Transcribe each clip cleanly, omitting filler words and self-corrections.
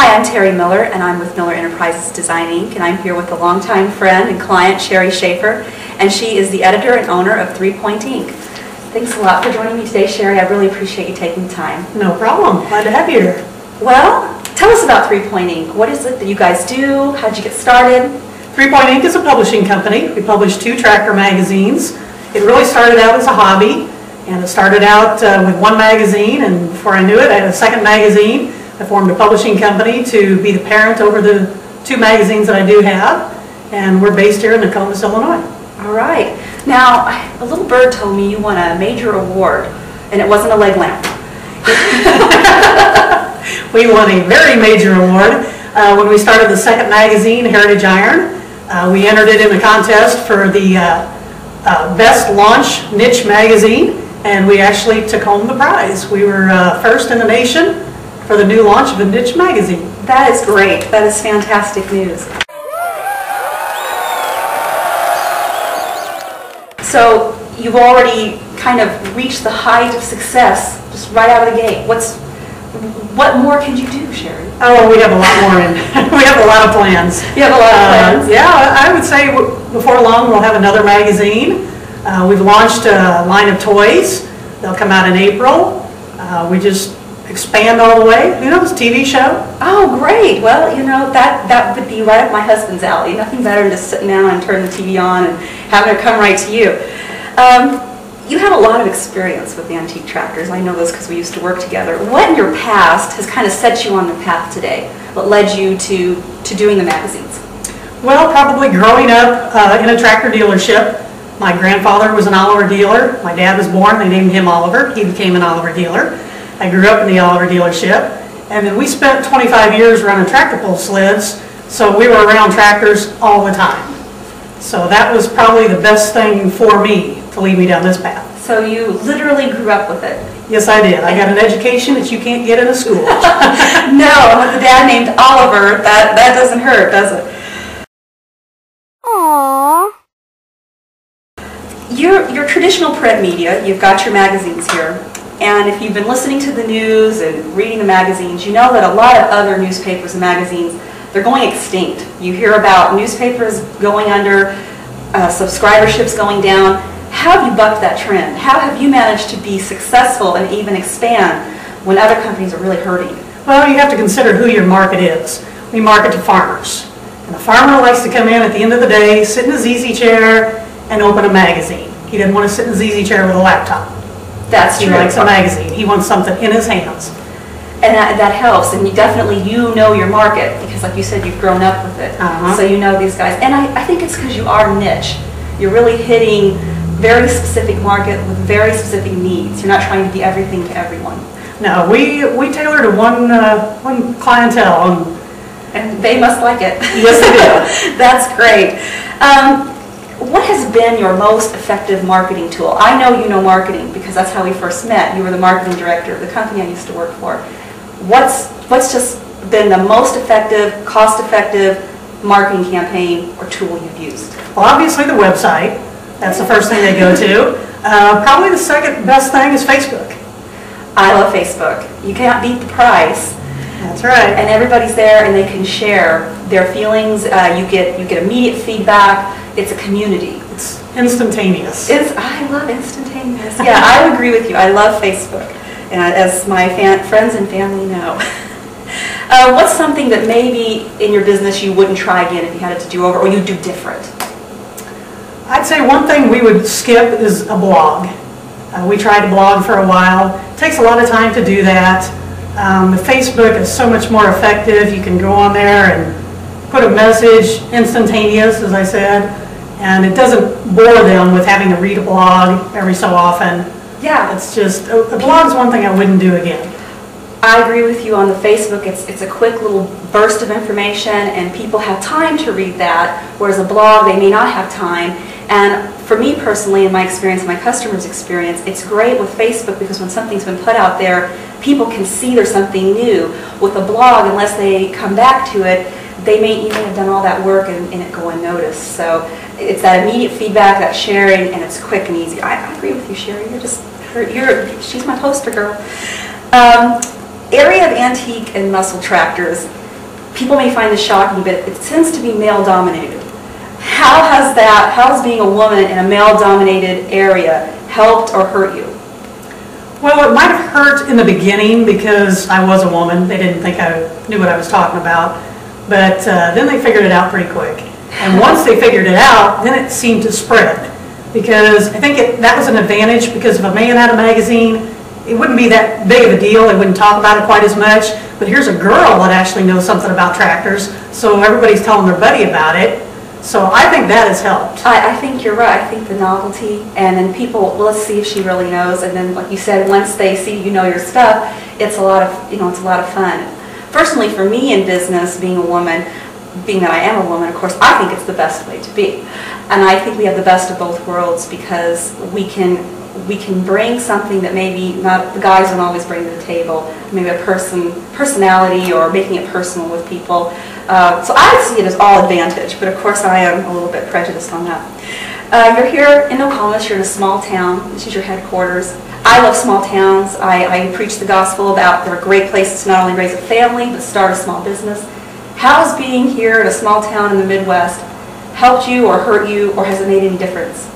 Hi, I'm Terri Miller, and I'm with Miller Enterprises Design Inc., and I'm here with a longtime friend and client, Sherry Schaefer, and she is the editor and owner of 3 Point Inc. Thanks a lot for joining me today, Sherry. I really appreciate you taking the time. No problem. Glad to have you here. Well, tell us about 3 Point Inc. What is it that you guys do? How did you get started? 3 Point Inc. is a publishing company. We publish 2 tractor magazines. It really started out as a hobby, and it started out with 1 magazine, and before I knew it, I had a 2nd magazine. I formed a publishing company to be the parent over the 2 magazines that I do have, and we're based here in Nokomis, Illinois. All right. Now, a little bird told me you won a major award, and it wasn't a leg lamp. We won a very major award when we started the 2nd magazine, Heritage Iron. We entered it in a contest for the Best Launch Niche Magazine, and we actually took home the prize. We were first in the nation for the new launch of a niche magazine. That is great. That is fantastic news. So you've already kind of reached the height of success just right out of the gate. What more can you do, Sherry? Oh, we have a lot more in. We have a lot of plans. You have a lot of plans? Yeah, I would say before long we'll have another magazine. We've launched a line of toys. They'll come out in April. We just expand all the way. You know, this TV show. Oh, great. Well, you know, that would be right up my husband's alley. Nothing better than just sitting down and turning the TV on and having it come right to you. You have a lot of experience with antique tractors. I know this because we used to work together. What in your past has kind of set you on the path today? What led you to doing the magazines? Well, probably growing up in a tractor dealership. My grandfather was an Oliver dealer. My dad was born. They named him Oliver. He became an Oliver dealer. I grew up in the Oliver dealership. And then we spent 25 years running tractor pull sleds, so we were around tractors all the time. So that was probably the best thing for me to lead me down this path. So you literally grew up with it? Yes, I did. I got an education that you can't get in a school. No, with a dad named Oliver, that doesn't hurt, does it? Aww. Your traditional print media, you've got your magazines here, and if you've been listening to the news and reading the magazines, you know that a lot of other newspapers and magazines, they're going extinct. You hear about newspapers going under, subscriberships going down. How have you bucked that trend? How have you managed to be successful and even expand when other companies are really hurting? Well, you have to consider who your market is. We market to farmers. And the farmer likes to come in at the end of the day, sit in his easy chair, and open a magazine. He doesn't want to sit in his easy chair with a laptop. That's true. He likes a magazine. He wants something in his hands. And that helps, and you know your market, because like you said, you've grown up with it, so you know these guys. And I think it's because you are niche. You're really hitting very specific market with very specific needs. You're not trying to be everything to everyone. No, we tailor to one clientele. And they must like it. Yes, they do. That's great. What has been your most effective marketing tool? I know you know marketing because that's how we first met. You were the marketing director of the company I used to work for. What's just been the most effective, cost-effective marketing campaign or tool you've used? Well, obviously the website. That's the first thing they go to. Probably the second best thing is Facebook. I love Facebook. You can't beat the price. That's right. And everybody's there and they can share their feelings. You get immediate feedback. It's a community. It's instantaneous. I love instantaneous. Yeah, I would agree with you. I love Facebook, as my friends and family know. What's something that maybe in your business you wouldn't try again if you had it to do over, or you do different? I'd say one thing we would skip is a blog. We tried to blog for a while. It takes a lot of time to do that. Facebook is so much more effective. You can go on there and put a message, instantaneous, as I said, and it doesn't bore them with having to read a blog every so often. Yeah. It's just, a blog is one thing I wouldn't do again. I agree with you on the Facebook. It's a quick little burst of information and people have time to read that, whereas a blog, they may not have time. And for me personally, in my experience, my customers' experience, it's great with Facebook because when something's been put out there, people can see there's something new. With a blog, unless they come back to it, you may have done all that work and it go unnoticed. So it's that immediate feedback, that sharing, and it's quick and easy. I agree with you, Sherry. She's my poster girl. Area of antique and muscle tractors. people may find this shocking, but it tends to be male-dominated. How has being a woman in a male-dominated area helped or hurt you? Well, it might have hurt in the beginning because I was a woman. They didn't think I knew what I was talking about. But then they figured it out pretty quick. And once they figured it out, then it seemed to spread. Because I think that was an advantage, because if a man had a magazine, it wouldn't be that big of a deal. They wouldn't talk about it quite as much. But here's a girl that actually knows something about tractors, so everybody's telling their buddy about it. So I think that has helped. I think you're right. I think the novelty, and then people, well, let's see if she really knows. And then, like you said, once they see you know your stuff, it's a lot of, it's a lot of fun. Personally, for me in business, being a woman, being that I am a woman, of course, I think it's the best way to be. And I think we have the best of both worlds, because we can bring something that maybe not the guys don't always bring to the table, maybe a personality, or making it personal with people. So I see it as all advantage, but of course I am a little bit prejudiced on that. You're here in Nokomis, you're in a small town. This is your headquarters. I love small towns. I preach the gospel about they're great places to not only raise a family, but start a small business. How has being here in a small town in the Midwest helped you or hurt you, or has it made any difference?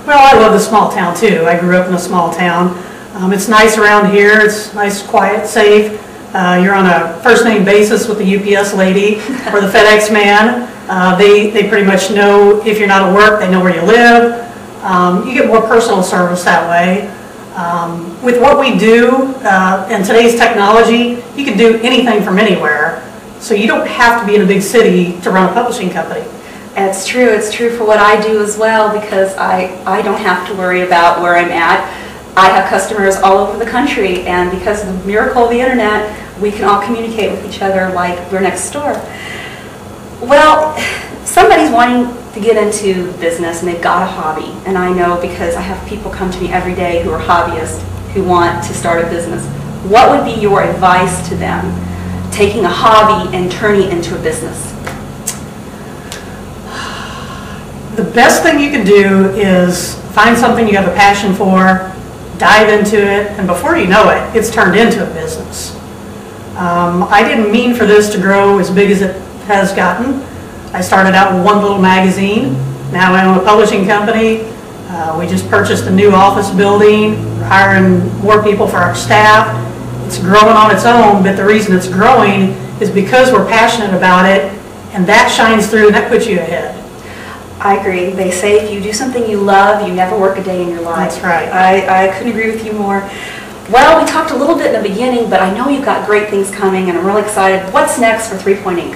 Well, I love the small town too. I grew up in a small town. It's nice around here. It's nice, quiet, safe. You're on a first name basis with the UPS lady or the FedEx man. They pretty much know if you're not at work, they know where you live. You get more personal service that way. With what we do and today's technology, you can do anything from anywhere. So you don't have to be in a big city to run a publishing company. It's true. It's true for what I do as well, because I don't have to worry about where I'm at. I have customers all over the country, and because of the miracle of the internet, we can all communicate with each other like we're next door. Well, somebody's wanting to get into business and they've got a hobby, and I know because I have people come to me every day who are hobbyists who want to start a business. What would be your advice to them, taking a hobby and turning it into a business? The best thing you can do is find something you have a passion for, dive into it, and before you know it, it's turned into a business. I didn't mean for this to grow as big as it has gotten. I started out with one little magazine. Now I own a publishing company. We just purchased a new office building. We're hiring more people for our staff. It's growing on its own, but the reason it's growing is because we're passionate about it, and that shines through and that puts you ahead. I agree. They say if you do something you love, you never work a day in your life. That's right. I couldn't agree with you more. Well, we talked a little bit in the beginning, but I know you've got great things coming, and I'm really excited. What's next for 3 Point Ink?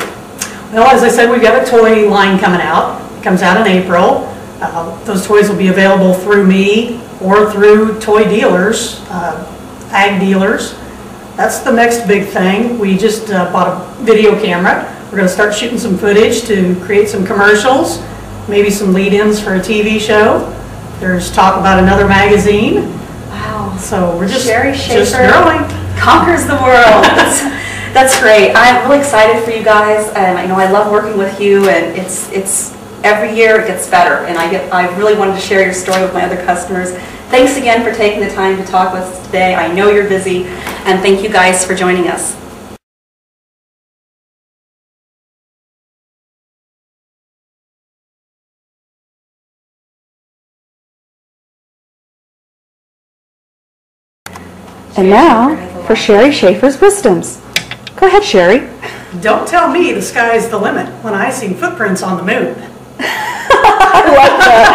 Well, as I said, we've got a toy line coming out. It comes out in April. Those toys will be available through me or through toy dealers, ag dealers. That's the next big thing. We just bought a video camera. We're going to start shooting some footage to create some commercials, maybe some lead-ins for a TV show. There's talk about another magazine. Wow. So we're just Sherry Schaefer just growing. Conquers the world. That's great. I'm really excited for you guys. I know I love working with you, and it's every year it gets better. And I really wanted to share your story with my other customers. Thanks again for taking the time to talk with us today. I know you're busy, and thank you guys for joining us. And now for Sherry Schaefer's Wisdoms. Go ahead, Sherry. Don't tell me the sky's the limit when I see footprints on the moon. I like that.